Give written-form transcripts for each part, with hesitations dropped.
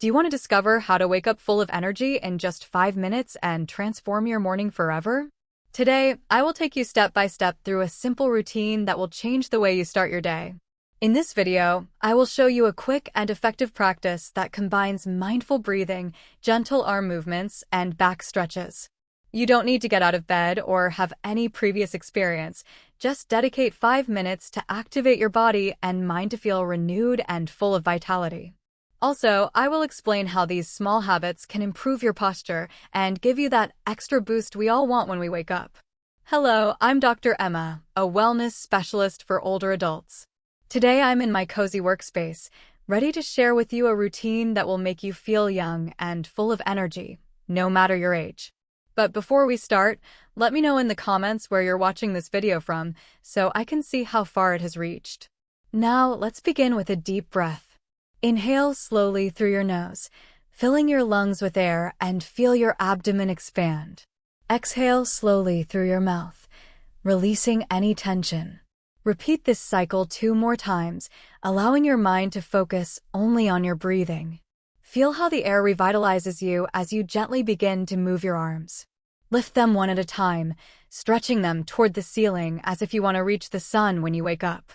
Do you want to discover how to wake up full of energy in just 5 minutes and transform your morning forever? Today, I will take you step by step through a simple routine that will change the way you start your day. In this video, I will show you a quick and effective practice that combines mindful breathing, gentle arm movements, and back stretches. You don't need to get out of bed or have any previous experience. Just dedicate 5 minutes to activate your body and mind to feel renewed and full of vitality. Also, I will explain how these small habits can improve your posture and give you that extra boost we all want when we wake up. Hello, I'm Dr. Emma, a wellness specialist for older adults. Today I'm in my cozy workspace, ready to share with you a routine that will make you feel young and full of energy, no matter your age. But before we start, let me know in the comments where you're watching this video from so I can see how far it has reached. Now, let's begin with a deep breath. Inhale slowly through your nose, filling your lungs with air and feel your abdomen expand. Exhale slowly through your mouth, releasing any tension. Repeat this cycle 2 more times, allowing your mind to focus only on your breathing. Feel how the air revitalizes you as you gently begin to move your arms. Lift them one at a time, stretching them toward the ceiling as if you want to reach the sun when you wake up.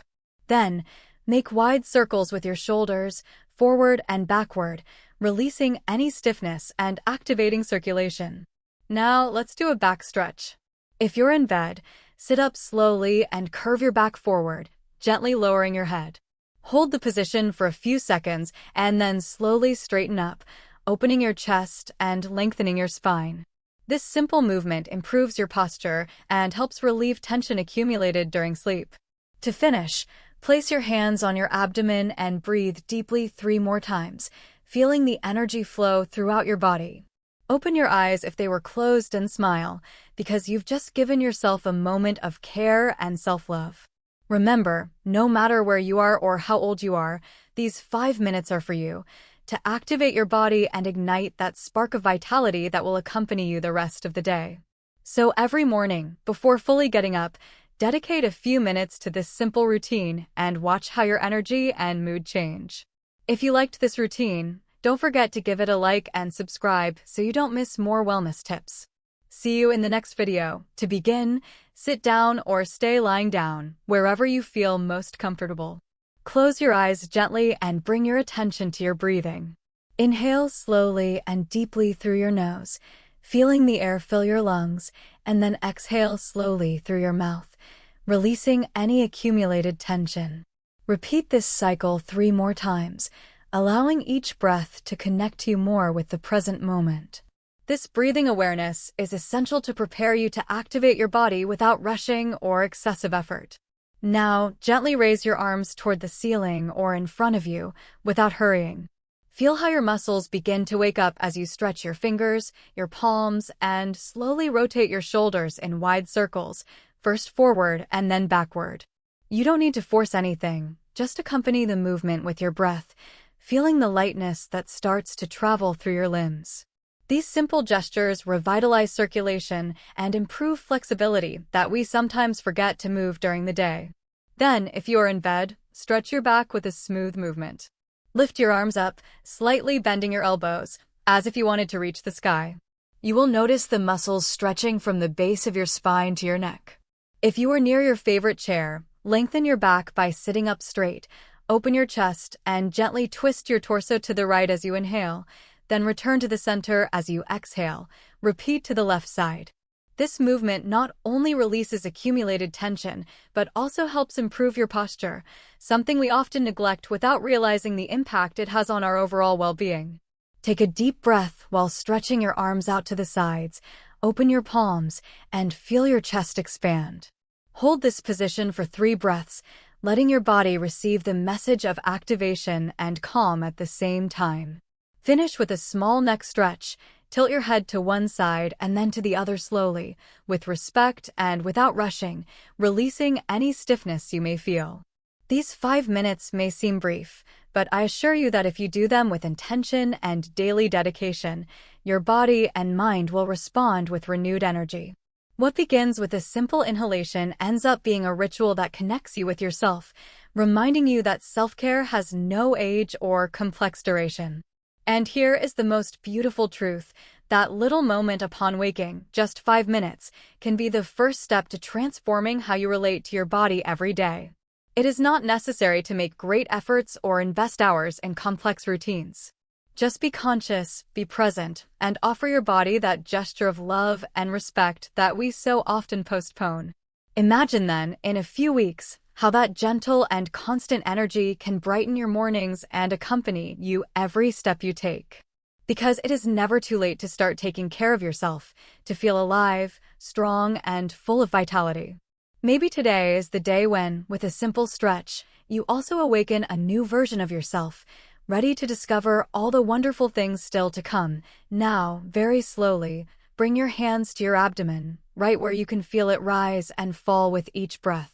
Then, make wide circles with your shoulders, forward and backward, releasing any stiffness and activating circulation. Now, let's do a back stretch. If you're in bed, sit up slowly and curve your back forward, gently lowering your head. Hold the position for a few seconds and then slowly straighten up, opening your chest and lengthening your spine. This simple movement improves your posture and helps relieve tension accumulated during sleep. To finish, place your hands on your abdomen and breathe deeply 3 more times, feeling the energy flow throughout your body. Open your eyes if they were closed and smile, because you've just given yourself a moment of care and self-love. Remember, no matter where you are or how old you are, these 5 minutes are for you, to activate your body and ignite that spark of vitality that will accompany you the rest of the day. So every morning, before fully getting up, dedicate a few minutes to this simple routine and watch how your energy and mood change. If you liked this routine, don't forget to give it a like and subscribe so you don't miss more wellness tips. See you in the next video. To begin, sit down or stay lying down, wherever you feel most comfortable. Close your eyes gently and bring your attention to your breathing. Inhale slowly and deeply through your nose, feeling the air fill your lungs, and then exhale slowly through your mouth, releasing any accumulated tension. Repeat this cycle 3 more times, allowing each breath to connect you more with the present moment. This breathing awareness is essential to prepare you to activate your body without rushing or excessive effort. Now, gently raise your arms toward the ceiling or in front of you without hurrying. Feel how your muscles begin to wake up as you stretch your fingers, your palms, and slowly rotate your shoulders in wide circles, first forward and then backward. You don't need to force anything, just accompany the movement with your breath, feeling the lightness that starts to travel through your limbs. These simple gestures revitalize circulation and improve flexibility that we sometimes forget to move during the day. Then, if you are in bed, stretch your back with a smooth movement. Lift your arms up, slightly bending your elbows, as if you wanted to reach the sky. You will notice the muscles stretching from the base of your spine to your neck. If you are near your favorite chair, lengthen your back by sitting up straight, open your chest, and gently twist your torso to the right as you inhale, then return to the center as you exhale. Repeat to the left side. This movement not only releases accumulated tension, but also helps improve your posture, something we often neglect without realizing the impact it has on our overall well-being. Take a deep breath while stretching your arms out to the sides, open your palms, and feel your chest expand. Hold this position for 3 breaths, letting your body receive the message of activation and calm at the same time. Finish with a small neck stretch. Tilt your head to one side and then to the other slowly, with respect and without rushing, releasing any stiffness you may feel. These 5 minutes may seem brief, but I assure you that if you do them with intention and daily dedication, your body and mind will respond with renewed energy. What begins with a simple inhalation ends up being a ritual that connects you with yourself, reminding you that self-care has no age or complex duration. And here is the most beautiful truth. That little moment upon waking, just 5 minutes, can be the first step to transforming how you relate to your body every day. It is not necessary to make great efforts or invest hours in complex routines. Just be conscious, be present, and offer your body that gesture of love and respect that we so often postpone. Imagine then, in a few weeks, how that gentle and constant energy can brighten your mornings and accompany you every step you take. Because it is never too late to start taking care of yourself, to feel alive, strong, and full of vitality. Maybe today is the day when, with a simple stretch, you also awaken a new version of yourself, ready to discover all the wonderful things still to come. Now, very slowly, bring your hands to your abdomen, right where you can feel it rise and fall with each breath.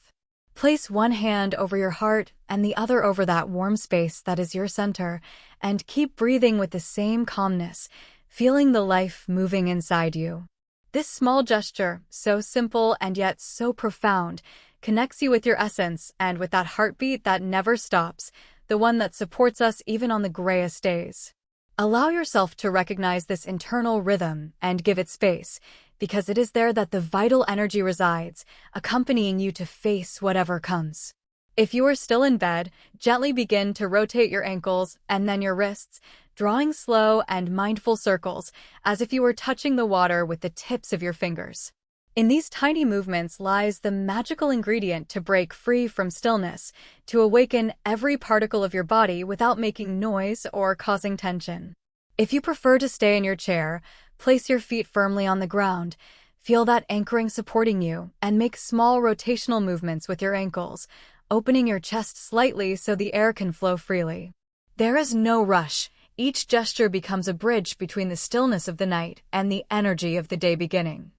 Place one hand over your heart and the other over that warm space that is your center, and keep breathing with the same calmness, feeling the life moving inside you. This small gesture, so simple and yet so profound, connects you with your essence and with that heartbeat that never stops, the one that supports us even on the grayest days. Allow yourself to recognize this internal rhythm and give it space, because it is there that the vital energy resides, accompanying you to face whatever comes. If you are still in bed, gently begin to rotate your ankles and then your wrists, drawing slow and mindful circles, as if you were touching the water with the tips of your fingers. In these tiny movements lies the magical ingredient to break free from stillness, to awaken every particle of your body without making noise or causing tension. If you prefer to stay in your chair, place your feet firmly on the ground, feel that anchoring supporting you, and make small rotational movements with your ankles, opening your chest slightly so the air can flow freely. There is no rush. Each gesture becomes a bridge between the stillness of the night and the energy of the day beginning.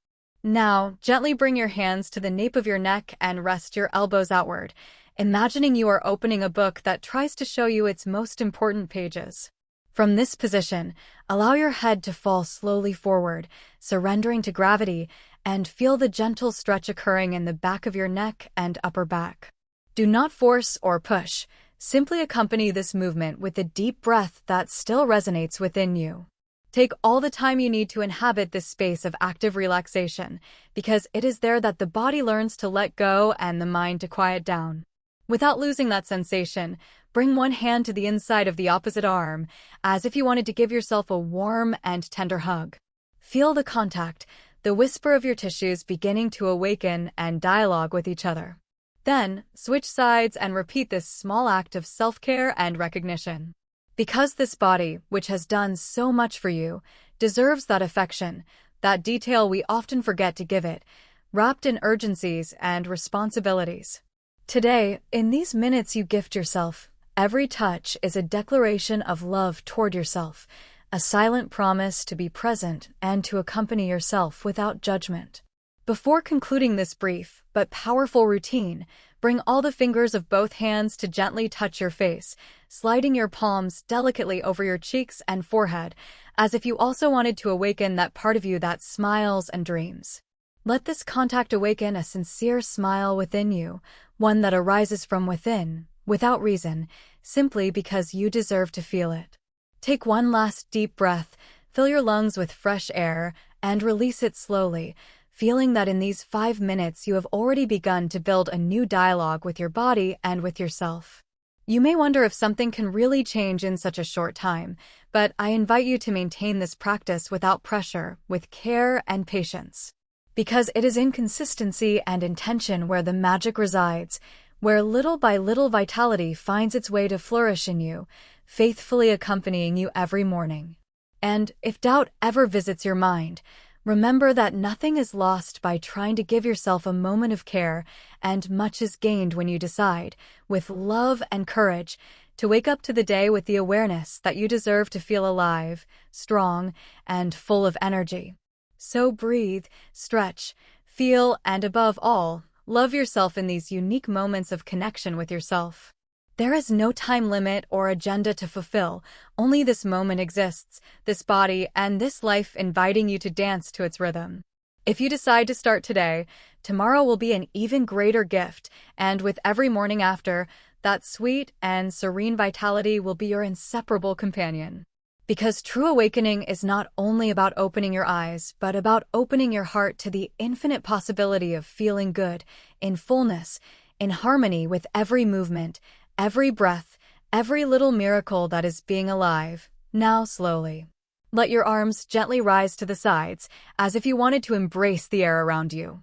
Now, gently bring your hands to the nape of your neck and rest your elbows outward, imagining you are opening a book that tries to show you its most important pages. From this position, allow your head to fall slowly forward, surrendering to gravity, and feel the gentle stretch occurring in the back of your neck and upper back. Do not force or push. Simply accompany this movement with a deep breath that still resonates within you. Take all the time you need to inhabit this space of active relaxation, because it is there that the body learns to let go and the mind to quiet down. Without losing that sensation, bring one hand to the inside of the opposite arm, as if you wanted to give yourself a warm and tender hug. Feel the contact, the whisper of your tissues beginning to awaken and dialogue with each other. Then, switch sides and repeat this small act of self-care and recognition. Because this body, which has done so much for you, deserves that affection, that detail we often forget to give it, wrapped in urgencies and responsibilities. Today, in these minutes you gift yourself, every touch is a declaration of love toward yourself, a silent promise to be present and to accompany yourself without judgment. Before concluding this brief but powerful routine, bring all the fingers of both hands to gently touch your face, sliding your palms delicately over your cheeks and forehead, as if you also wanted to awaken that part of you that smiles and dreams. Let this contact awaken a sincere smile within you, one that arises from within, without reason, simply because you deserve to feel it. Take one last deep breath, fill your lungs with fresh air, and release it slowly, feeling that in these 5 minutes you have already begun to build a new dialogue with your body and with yourself. You may wonder if something can really change in such a short time, but I invite you to maintain this practice without pressure, with care and patience. Because it is in consistency and intention where the magic resides, where little by little vitality finds its way to flourish in you, faithfully accompanying you every morning. And if doubt ever visits your mind, remember that nothing is lost by trying to give yourself a moment of care, and much is gained when you decide, with love and courage, to wake up to the day with the awareness that you deserve to feel alive, strong, and full of energy. So breathe, stretch, feel, and above all, love yourself in these unique moments of connection with yourself. There is no time limit or agenda to fulfill, only this moment exists, this body and this life inviting you to dance to its rhythm. If you decide to start today, tomorrow will be an even greater gift, and with every morning after, that sweet and serene vitality will be your inseparable companion. Because true awakening is not only about opening your eyes, but about opening your heart to the infinite possibility of feeling good, in fullness, in harmony with every movement, every breath, every little miracle that is being alive. Now slowly, let your arms gently rise to the sides, as if you wanted to embrace the air around you.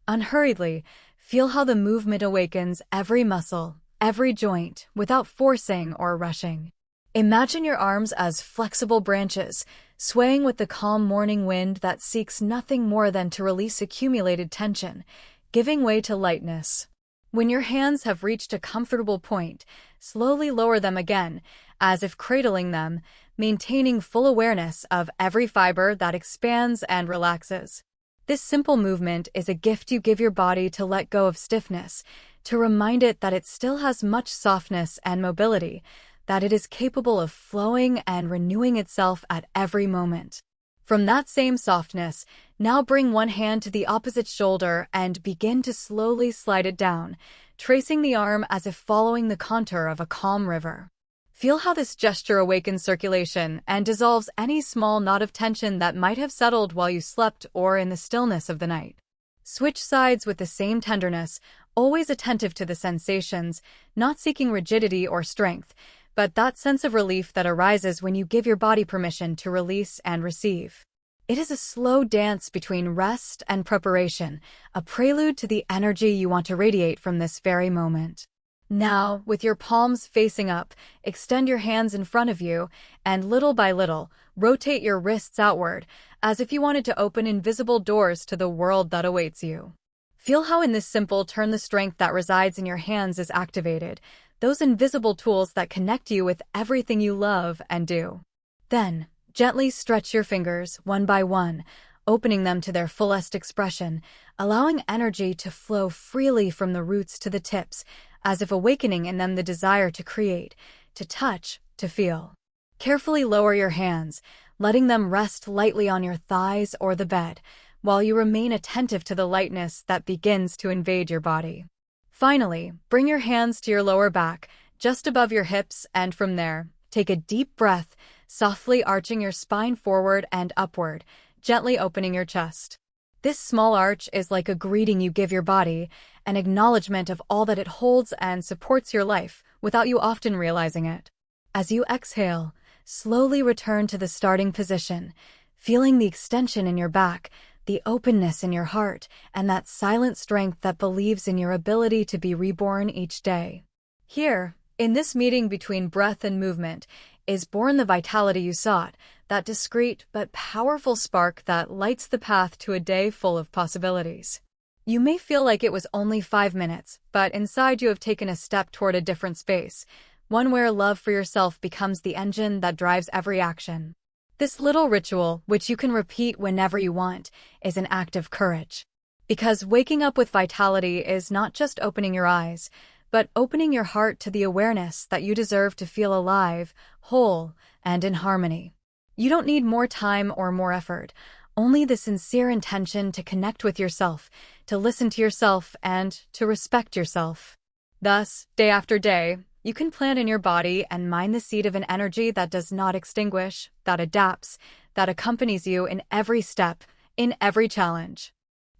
Unhurriedly, feel how the movement awakens every muscle, every joint, without forcing or rushing. Imagine your arms as flexible branches, swaying with the calm morning wind that seeks nothing more than to release accumulated tension, giving way to lightness. When your hands have reached a comfortable point, slowly lower them again, as if cradling them, maintaining full awareness of every fiber that expands and relaxes. This simple movement is a gift you give your body to let go of stiffness, to remind it that it still has much softness and mobility, that it is capable of flowing and renewing itself at every moment. From that same softness, now bring one hand to the opposite shoulder and begin to slowly slide it down, tracing the arm as if following the contour of a calm river. Feel how this gesture awakens circulation and dissolves any small knot of tension that might have settled while you slept or in the stillness of the night. Switch sides with the same tenderness, always attentive to the sensations, not seeking rigidity or strength, but that sense of relief that arises when you give your body permission to release and receive. It is a slow dance between rest and preparation, a prelude to the energy you want to radiate from this very moment. Now, with your palms facing up, extend your hands in front of you, and little by little, rotate your wrists outward, as if you wanted to open invisible doors to the world that awaits you. Feel how in this simple turn the strength that resides in your hands is activated, those invisible tools that connect you with everything you love and do. Then, gently stretch your fingers one by one, opening them to their fullest expression, allowing energy to flow freely from the roots to the tips, as if awakening in them the desire to create, to touch, to feel. Carefully lower your hands, letting them rest lightly on your thighs or the bed, while you remain attentive to the lightness that begins to invade your body. Finally, bring your hands to your lower back, just above your hips, and from there, take a deep breath, softly arching your spine forward and upward, gently opening your chest. This small arch is like a greeting you give your body, an acknowledgement of all that it holds and supports your life, without you often realizing it. As you exhale, slowly return to the starting position, feeling the extension in your back, the openness in your heart, and that silent strength that believes in your ability to be reborn each day. Here, in this meeting between breath and movement, is born the vitality you sought, that discreet but powerful spark that lights the path to a day full of possibilities. You may feel like it was only 5 minutes, but inside you have taken a step toward a different space, one where love for yourself becomes the engine that drives every action. This little ritual, which you can repeat whenever you want, is an act of courage. Because waking up with vitality is not just opening your eyes, but opening your heart to the awareness that you deserve to feel alive, whole, and in harmony. You don't need more time or more effort, only the sincere intention to connect with yourself, to listen to yourself, and to respect yourself. Thus, day after day, you can plant in your body and mine the seed of an energy that does not extinguish, that adapts, that accompanies you in every step, in every challenge.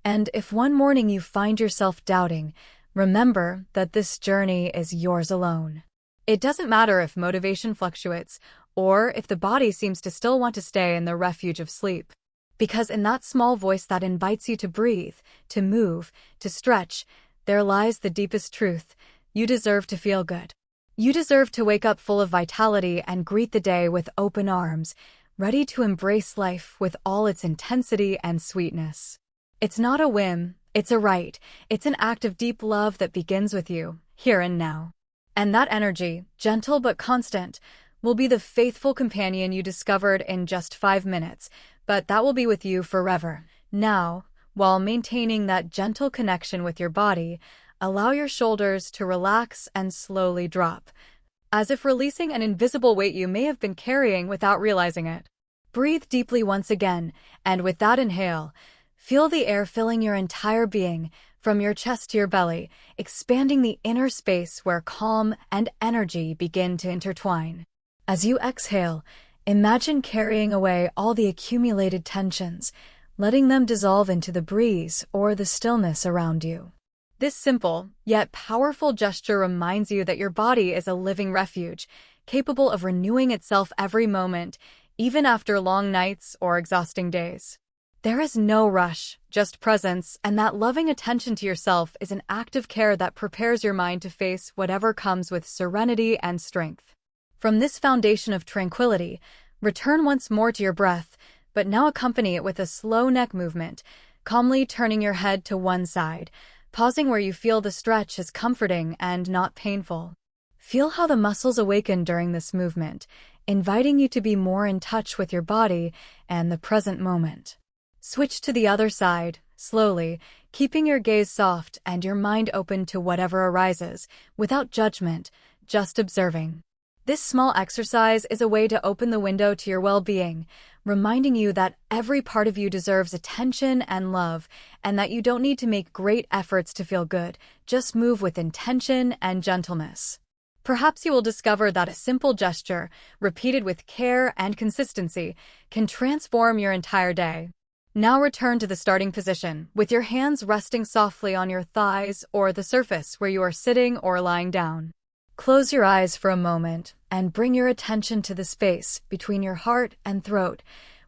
And if one morning you find yourself doubting, remember that this journey is yours alone. It doesn't matter if motivation fluctuates, or if the body seems to still want to stay in the refuge of sleep. Because in that small voice that invites you to breathe, to move, to stretch, there lies the deepest truth. You deserve to feel good. You deserve to wake up full of vitality and greet the day with open arms, ready to embrace life with all its intensity and sweetness. It's not a whim, it's a right, it's an act of deep love that begins with you, here and now. And that energy, gentle but constant, will be the faithful companion you discovered in just 5 minutes, but that will be with you forever. Now, while maintaining that gentle connection with your body, allow your shoulders to relax and slowly drop, as if releasing an invisible weight you may have been carrying without realizing it. Breathe deeply once again, and with that inhale, feel the air filling your entire being, from your chest to your belly, expanding the inner space where calm and energy begin to intertwine. As you exhale, Imagine carrying away all the accumulated tensions, letting them dissolve into the breeze or the stillness around you. This simple, yet powerful gesture reminds you that your body is a living refuge, capable of renewing itself every moment, even after long nights or exhausting days. There is no rush, just presence, and that loving attention to yourself is an act of care that prepares your mind to face whatever comes with serenity and strength. From this foundation of tranquility, return once more to your breath, but now accompany it with a slow neck movement, calmly turning your head to one side, pausing where you feel the stretch is comforting and not painful. Feel how the muscles awaken during this movement, inviting you to be more in touch with your body and the present moment. Switch to the other side, slowly, keeping your gaze soft and your mind open to whatever arises, without judgment, just observing. This small exercise is a way to open the window to your well-being, reminding you that every part of you deserves attention and love, and that you don't need to make great efforts to feel good, just move with intention and gentleness. Perhaps you will discover that a simple gesture, repeated with care and consistency, can transform your entire day. Now return to the starting position, with your hands resting softly on your thighs or the surface where you are sitting or lying down. Close your eyes for a moment and bring your attention to the space between your heart and throat,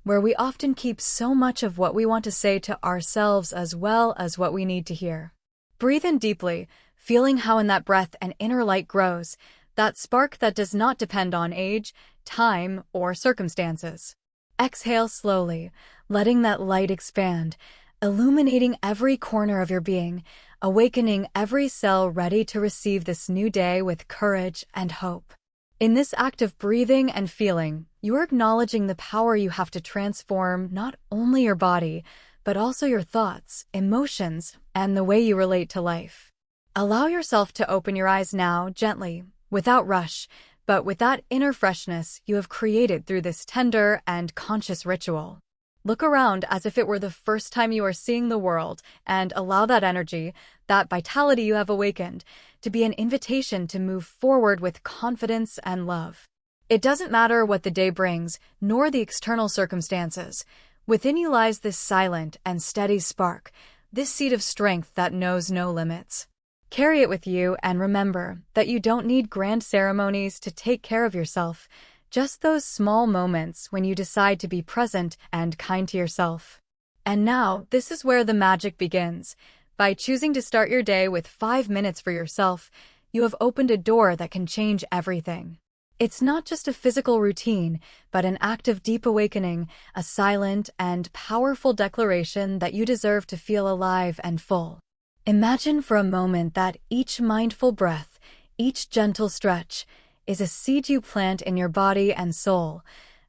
where we often keep so much of what we want to say to ourselves as well as what we need to hear. Breathe in deeply, feeling how in that breath an inner light grows, that spark that does not depend on age, time, or circumstances. Exhale slowly, letting that light expand, illuminating every corner of your being, awakening every cell ready to receive this new day with courage and hope. In this act of breathing and feeling, you are acknowledging the power you have to transform not only your body, but also your thoughts, emotions, and the way you relate to life. Allow yourself to open your eyes now, gently, without rush, but with that inner freshness you have created through this tender and conscious ritual. Look around as if it were the first time you are seeing the world, and allow that energy, that vitality you have awakened, to be an invitation to move forward with confidence and love. It doesn't matter what the day brings, nor the external circumstances. Within you lies this silent and steady spark, this seed of strength that knows no limits. Carry it with you and remember that you don't need grand ceremonies to take care of yourself. Just those small moments when you decide to be present and kind to yourself. And now, this is where the magic begins. By choosing to start your day with 5 minutes for yourself, you have opened a door that can change everything. It's not just a physical routine, but an act of deep awakening, a silent and powerful declaration that you deserve to feel alive and full. Imagine for a moment that each mindful breath, each gentle stretch, is a seed you plant in your body and soul,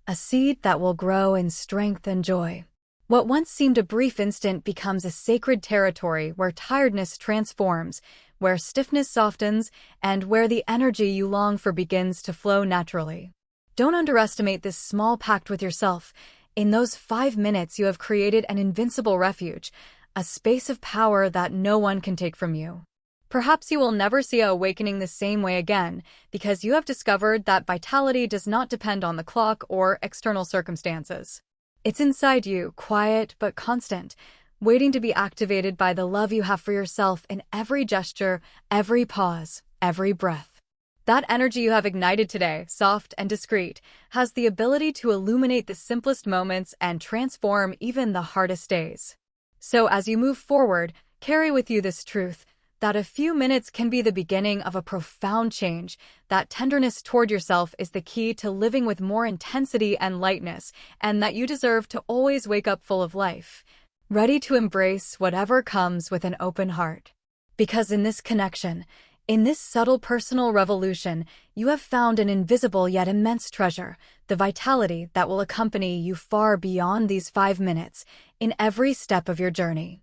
a seed that will grow in strength and joy. What once seemed a brief instant becomes a sacred territory where tiredness transforms, where stiffness softens, and where the energy you long for begins to flow naturally. Don't underestimate this small pact with yourself. In those 5 minutes you have created an invincible refuge, a space of power that no one can take from you. Perhaps you will never see awakening the same way again, because you have discovered that vitality does not depend on the clock or external circumstances. It's inside you, quiet but constant, waiting to be activated by the love you have for yourself in every gesture, every pause, every breath. That energy you have ignited today, soft and discreet, has the ability to illuminate the simplest moments and transform even the hardest days. So as you move forward, carry with you this truth, that a few minutes can be the beginning of a profound change, that tenderness toward yourself is the key to living with more intensity and lightness, and that you deserve to always wake up full of life, ready to embrace whatever comes with an open heart. Because in this connection, in this subtle personal revolution, you have found an invisible yet immense treasure, the vitality that will accompany you far beyond these 5 minutes, in every step of your journey.